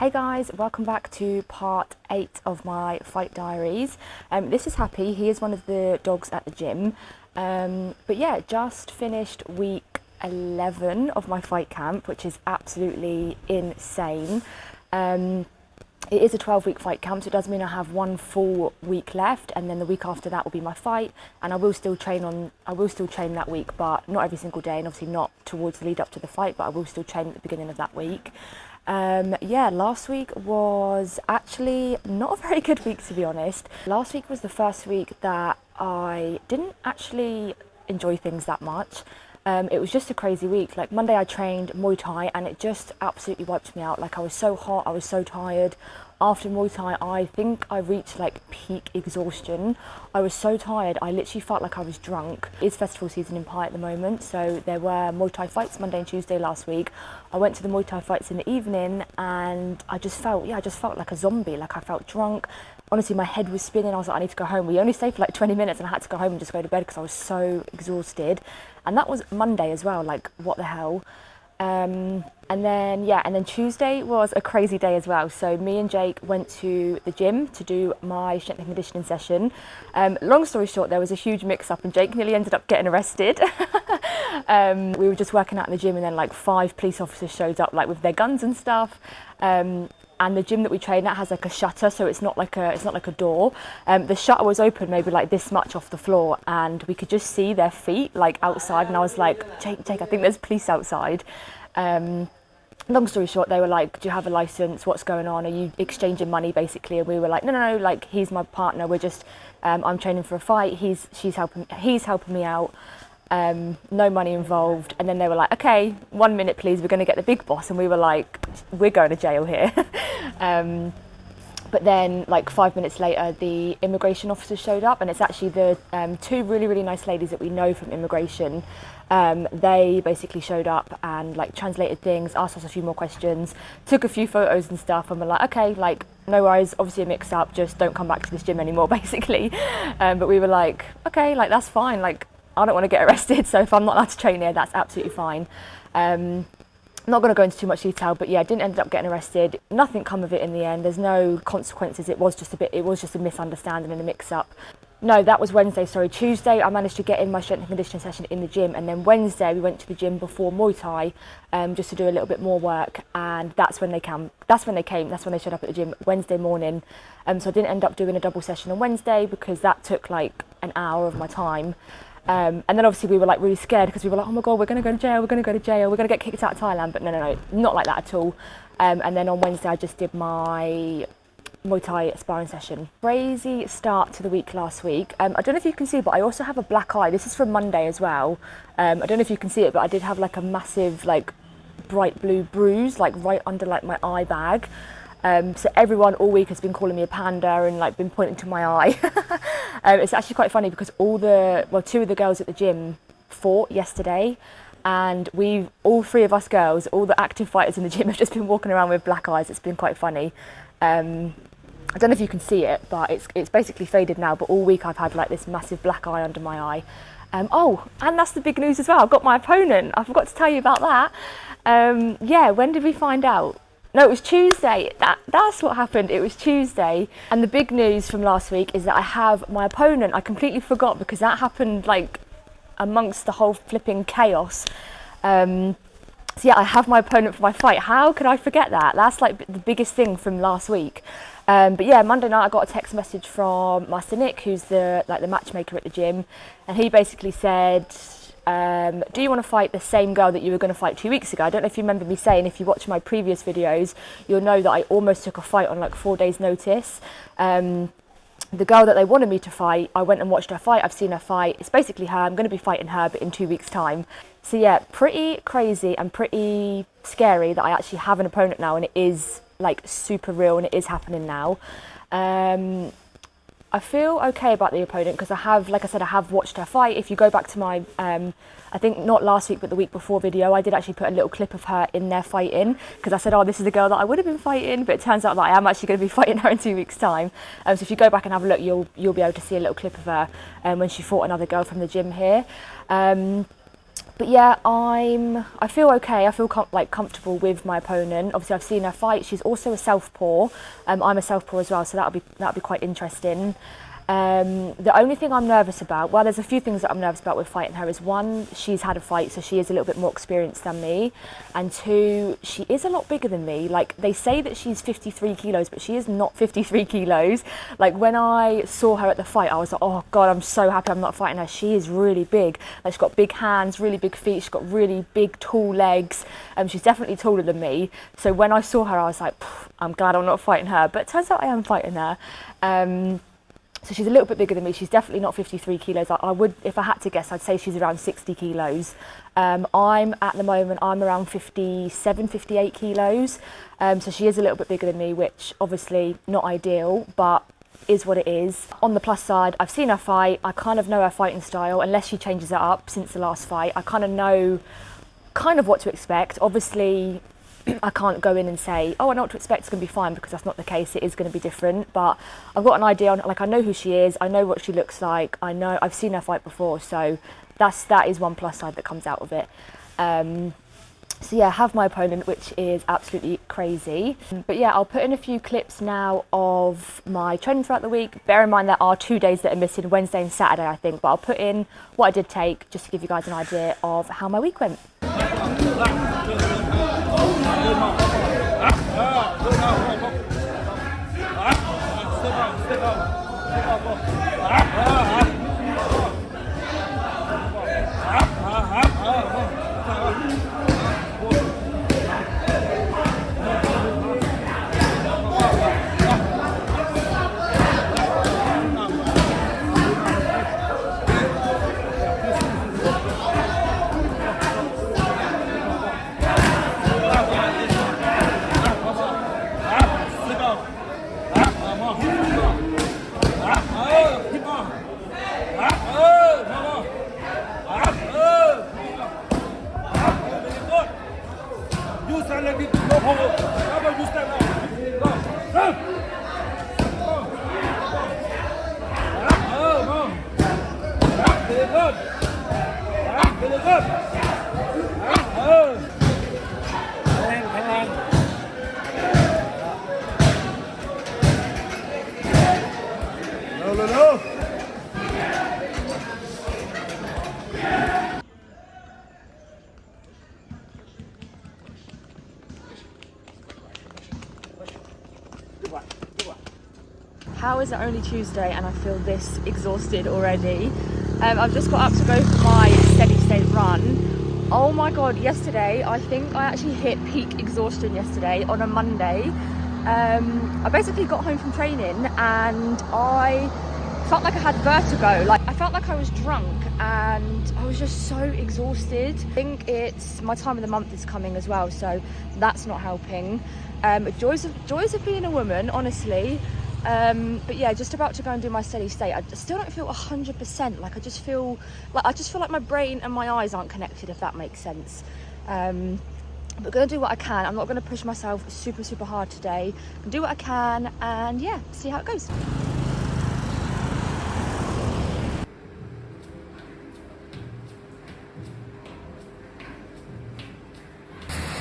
Hey guys, welcome back to part 8 of my fight diaries. This is Happy, he is one of the dogs at the gym. But yeah, just finished week 11 of my fight camp, which is absolutely insane. It is a 12-week fight camp, so it does mean I have one full week left, and then the week after that will be my fight. And I will still train that week, but not every single day, and obviously not towards the lead up to the fight, but I will still train at the beginning of that week. Yeah, last week was actually not a very good week, to be honest. Last week was the first week that I didn't actually enjoy things that much. It was just a crazy week. Like Monday I trained Muay Thai and it just absolutely wiped me out. Like I was so hot, I was so tired. After Muay Thai, I think I reached like peak exhaustion. I was so tired, I literally felt like I was drunk. It's festival season in Pai at the moment, so there were Muay Thai fights Monday and Tuesday last week. I went to the Muay Thai fights in the evening and I just felt like a zombie. Like I felt drunk. Honestly, my head was spinning. I was like, I need to go home. We only stayed for like 20 minutes and I had to go home and just go to bed because I was so exhausted. And that was Monday as well, like what the hell. And then Tuesday was a crazy day as well. So me and Jake went to the gym to do my strength and conditioning session. Long story short, there was a huge mix up and Jake nearly ended up getting arrested. We were just working out in the gym and then like 5 police officers showed up like with their guns and stuff. And the gym that we train at has like a shutter, so it's not like a door. The shutter was open maybe like this much off the floor and we could just see their feet like outside, and I was like, Jake, I think there's police outside. Long story short, they were like, do you have a license? What's going on? Are you exchanging money basically? And we were like, no, like he's my partner. We're just, I'm training for a fight. He's helping me out. No money involved. And then they were like, okay, 1 minute please, we're going to get the big boss. And we were like, we're going to jail here. But then like 5 minutes later, the immigration officers showed up, and it's actually the 2 really nice ladies that we know from immigration. They basically showed up and like translated things, asked us a few more questions, took a few photos and stuff, and we're like, okay, like no worries, obviously a mix up, just don't come back to this gym anymore basically. But we were like, okay, like that's fine, like I don't want to get arrested, so if I'm not allowed to train here, that's absolutely fine. Not going to go into too much detail, but yeah, I didn't end up getting arrested. Nothing come of it in the end. There's no consequences. It was just a misunderstanding and a mix-up. No, that was Wednesday, sorry. Tuesday, I managed to get in my strength and conditioning session in the gym, and then Wednesday we went to the gym before Muay Thai, just to do a little bit more work, and that's when they showed up at the gym Wednesday morning. So I didn't end up doing a double session on Wednesday because that took like an hour of my time. And then obviously we were like really scared because we were like, oh my god, we're going to go to jail, we're going to get kicked out of Thailand. But no, not like that at all. And then on Wednesday I just did my Muay Thai sparring session. Crazy start to the week last week. I don't know if you can see, but I also have a black eye. This is from Monday as well. I don't know if you can see it, but I did have like a massive like bright blue bruise like right under like my eye bag. So everyone all week has been calling me a panda and like been pointing to my eye. It's actually quite funny because 2 of the girls at the gym fought yesterday, and all 3 of us girls, all the active fighters in the gym have just been walking around with black eyes. It's been quite funny. I don't know if you can see it, but it's basically faded now, but all week I've had like this massive black eye under my eye. Oh, and that's the big news as well. I've got my opponent. I forgot to tell you about that. Yeah, when did we find out? No, it was Tuesday. That's what happened. It was Tuesday. And the big news from last week is that I have my opponent. I completely forgot because that happened like amongst the whole flipping chaos. So yeah, I have my opponent for my fight. How could I forget that? That's like the biggest thing from last week. But yeah, Monday night I got a text message from Master Nick, who's the matchmaker at the gym, and he basically said, do you want to fight the same girl that you were going to fight 2 weeks ago? I don't know if you remember me saying, if you watch my previous videos, you'll know that I almost took a fight on like 4 days notice. The girl that they wanted me to fight, I went and watched her fight. I've seen her fight. It's basically her. I'm going to be fighting her, but in 2 weeks' time. So yeah, pretty crazy and pretty scary that I actually have an opponent now, and it is like super real and it is happening now. I feel okay about the opponent because I have watched her fight. If you go back to my, I think not last week but the week before video, I did actually put a little clip of her in there fighting because I said, oh, this is the girl that I would have been fighting, but it turns out that I am actually going to be fighting her in 2 weeks' time. So if you go back and have a look, you'll be able to see a little clip of her when she fought another girl from the gym here. But yeah, I feel okay. I feel comfortable with my opponent. Obviously, I've seen her fight. She's also a southpaw. I'm a southpaw as well, so that'll be quite interesting. The only thing I'm nervous about, well, there's a few things that I'm nervous about with fighting her, is one, she's had a fight, so she is a little bit more experienced than me, and two, she is a lot bigger than me. Like, they say that she's 53 kilos, but she is not 53 kilos. Like, when I saw her at the fight, I was like, oh God, I'm so happy I'm not fighting her. She is really big. Like, she's got big hands, really big feet, she's got really big, tall legs. She's definitely taller than me. So when I saw her, I was like, I'm glad I'm not fighting her. But it turns out I am fighting her. So she's a little bit bigger than me. She's definitely not 53 kilos. I would, if I had to guess, I'd say she's around 60 kilos. I'm at the moment, I'm around 57, 58 kilos. So she is a little bit bigger than me, which obviously not ideal, but is what it is. On the plus side, I've seen her fight. I kind of know her fighting style, unless she changes it up since the last fight. I kind of know what to expect. Obviously, I can't go in and say, oh, I know what to expect, it's going to be fine, because that's not the case. It is going to be different, but I've got an idea on, like, I know who she is, I know what she looks like, I know I've seen her fight before, so that is one plus side that comes out of it. So yeah, have my opponent, which is absolutely crazy. But yeah, I'll put in a few clips now of my training throughout the week. Bear in mind there are 2 days that are missing, Wednesday and Saturday, I think, but I'll put in what I did take, just to give you guys an idea of how my week went. How is it only Tuesday and I feel this exhausted already? I've just got up to go for my steady state run. Oh my God, yesterday, I think I actually hit peak exhaustion yesterday on a Monday. I basically got home from training and I felt like I had vertigo. Like, I felt like I was drunk and I was just so exhausted. I think it's my time of the month is coming as well, so that's not helping. Joys of being a woman, honestly. But yeah, just about to go and do my steady state. I still don't feel 100%. Like, I just feel like my brain and my eyes aren't connected, if that makes sense. But gonna do what I can. I'm not gonna push myself super, super hard today. I'm gonna do what I can and yeah, see how it goes.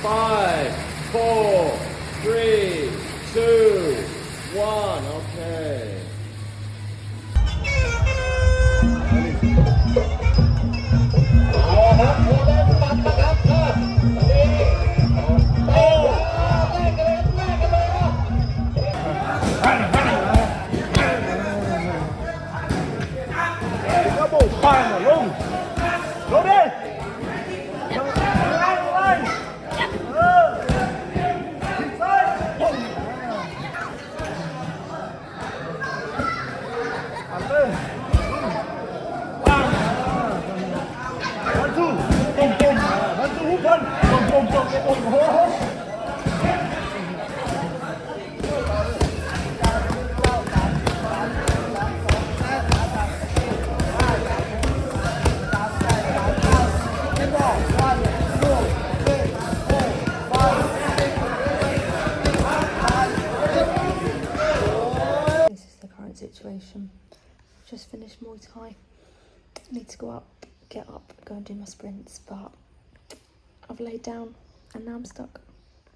Five, four, three, two, one. Okay. Situation. Just finished Muay Thai. Need to go up get up, go and do my sprints, but I've laid down and now I'm stuck.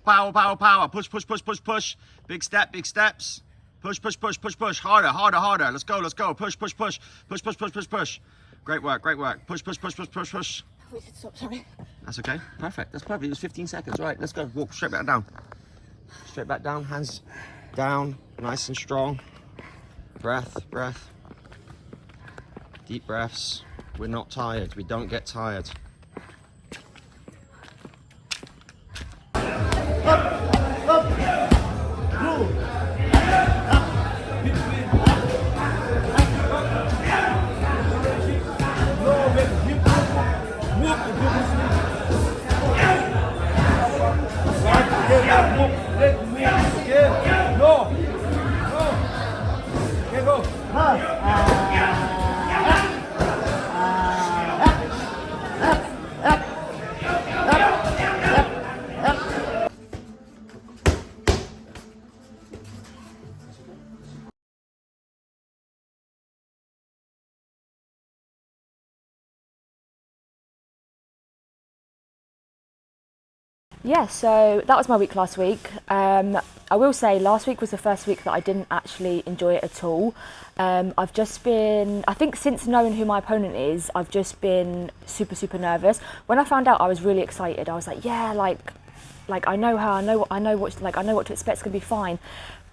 Power, power, power. Push, push, push, push, push. Big step, big steps. Push, push, push, push, push. Harder, harder, harder. Let's go, let's go. Push, push, push. Push, push, push, push, push. Great work, great work. Push, push, push, push, push, push. Wait, stop, sorry. That's okay. Perfect. That's perfect. It was 15 seconds. Right, let's go. Walk straight back down. Straight back down. Hands down. Nice and strong. Breath, breath. Deep breaths. We're not tired. We don't get tired. Yeah, so that was my week last week. I will say last week was the first week that I didn't actually enjoy it at all. I've just been, I think since knowing who my opponent is, I've just been super, super nervous. When I found out, I was really excited. I was like, yeah, like I know her, I know what to expect, it's gonna be fine.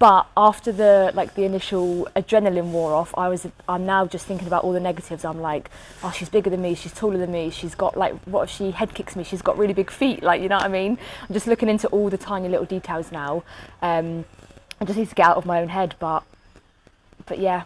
But after the initial adrenaline wore off, I'm now just thinking about all the negatives. I'm like, oh, she's bigger than me, she's taller than me, she's got what if she head kicks me? She's got really big feet, you know what I mean? I'm just looking into all the tiny little details now. I just need to get out of my own head, but yeah,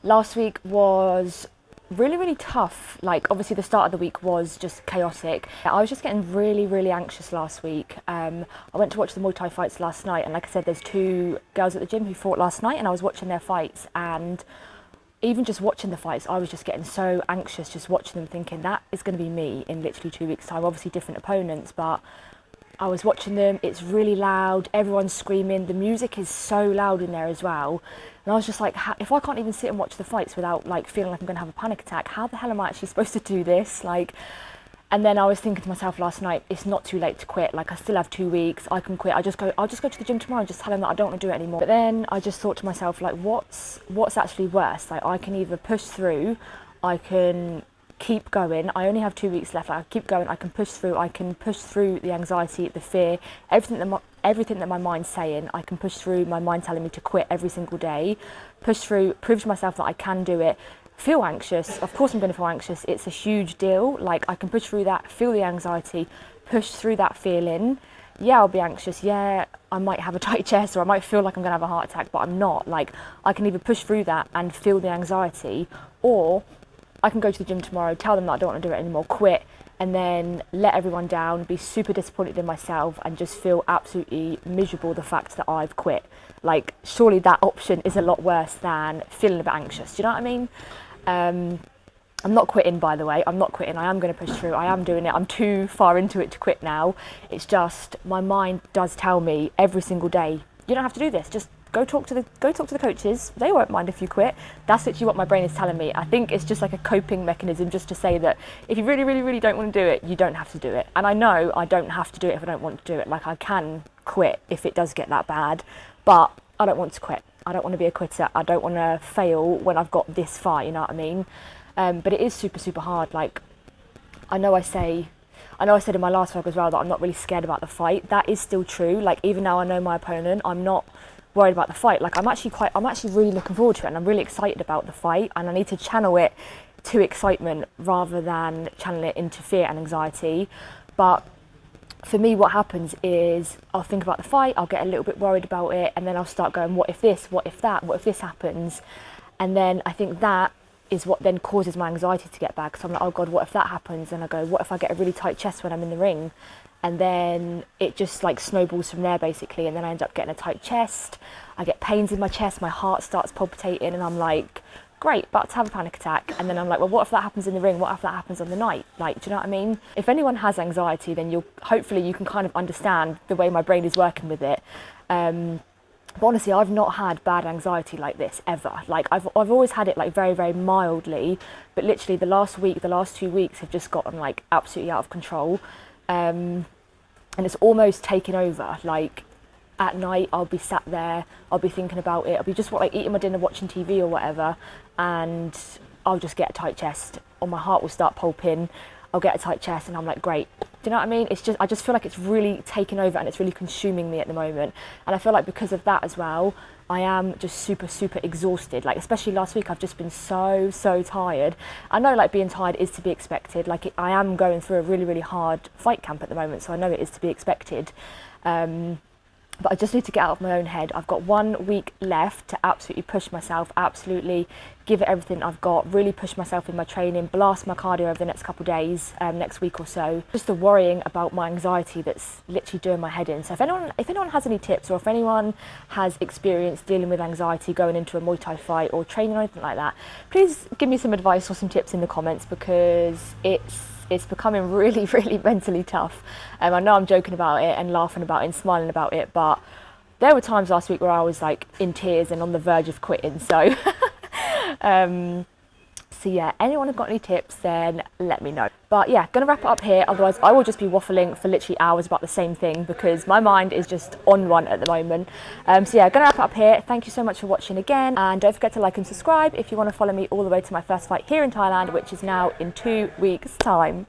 last week was really, really tough. Obviously the start of the week was just chaotic. I was just getting really, really anxious last week. I went to watch the Muay Thai fights last night, and like I said, there's 2 girls at the gym who fought last night, and I was watching their fights, and even just watching the fights, I was just getting so anxious just watching them, thinking that is going to be me in literally 2 weeks time. Obviously different opponents, but I was watching them, it's really loud, everyone's screaming, the music is so loud in there as well. And I was just like, if I can't even sit and watch the fights without feeling like I'm gonna have a panic attack, how the hell am I actually supposed to do this? And then I was thinking to myself last night, it's not too late to quit. I still have 2 weeks, I can quit. I'll just go to the gym tomorrow and just tell them that I don't want to do it anymore. But then I just thought to myself, what's actually worse? I can either push through, I can keep going. I only have 2 weeks left. I keep going. I can push through. I can push through the anxiety, the fear, everything that my mind's saying. I can push through my mind telling me to quit every single day. Push through. Prove to myself that I can do it. Feel anxious. Of course, I'm going to feel anxious. It's a huge deal. I can push through that. Feel the anxiety. Push through that feeling. Yeah, I'll be anxious. Yeah, I might have a tight chest, or I might feel like I'm going to have a heart attack, but I'm not. I can either push through that and feel the anxiety, or I can go to the gym tomorrow, tell them that I don't want to do it anymore, quit, and then let everyone down, be super disappointed in myself, and just feel absolutely miserable the fact that I've quit. Surely that option is a lot worse than feeling a bit anxious. Do you know what I mean? I'm not quitting, by the way. I'm not quitting. I am going to push through. I am doing it. I'm too far into it to quit now. It's just my mind does tell me every single day, you don't have to do this. Just go talk to the coaches. They won't mind if you quit. That's literally what my brain is telling me. I think it's just a coping mechanism, just to say that if you really, really, really don't want to do it, you don't have to do it. And I know I don't have to do it if I don't want to do it. I can quit if it does get that bad, but I don't want to quit. I don't want to be a quitter. I don't want to fail when I've got this far, you know what I mean? But it is super, super hard. I know I said in my last vlog as well that I'm not really scared about the fight. That is still true. Even now I know my opponent, I'm not worried about the fight. I'm actually really looking forward to it, and I'm really excited about the fight, and I need to channel it to excitement rather than channel it into fear and anxiety. But for me, what happens is I'll think about the fight, I'll get a little bit worried about it, and then I'll start going, what if this, what if that, what if this happens? And then I think that is what then causes my anxiety to get back. So I'm like, oh God, what if that happens? And I go, what if I get a really tight chest when I'm in the ring? And then it just snowballs from there basically, and then I end up getting a tight chest, I get pains in my chest, my heart starts palpitating, and I'm like, great, about to have a panic attack. And then I'm like, well, what if that happens in the ring? What if that happens on the night? Do you know what I mean? If anyone has anxiety, then hopefully you can kind of understand the way my brain is working with it. But honestly, I've not had bad anxiety like this ever. Like I've always had it like very, very mildly, but literally the last 2 weeks have just gotten like absolutely out of control. And it's almost taken over. Like at night, I'll be sat there, I'll be thinking about it, I'll be just like eating my dinner, watching TV or whatever, and I'll just get a tight chest, or my heart will start pulping. I'll get a tight chest, and I'm like, great. Do you know what I mean? I just feel like it's really taken over and it's really consuming me at the moment. And I feel like because of that as well, I am just super, super exhausted. Like, especially last week, I've just been so, so tired. I know like being tired is to be expected. Like I am going through a really, really hard fight camp at the moment, so I know it is to be expected. But I just need to get out of my own head. I've got 1 week left to absolutely push myself, absolutely give it everything I've got, really push myself in my training, blast my cardio over the next couple of days, next week or so. Just the worrying about my anxiety that's literally doing my head in. So if anyone has any tips, or if anyone has experience dealing with anxiety going into a Muay Thai fight or training or anything like that, please give me some advice or some tips in the comments, because it's becoming really, really mentally tough. I know I'm joking about it and laughing about it and smiling about it, but there were times last week where I was like in tears and on the verge of quitting. So, so yeah, anyone have got any tips, then let me know. But yeah, gonna wrap it up here. Otherwise, I will just be waffling for literally hours about the same thing, because my mind is just on one at the moment. So yeah, gonna wrap it up here. Thank you so much for watching again, and don't forget to like and subscribe if you want to follow me all the way to my first fight here in Thailand, which is now in 2 weeks' time.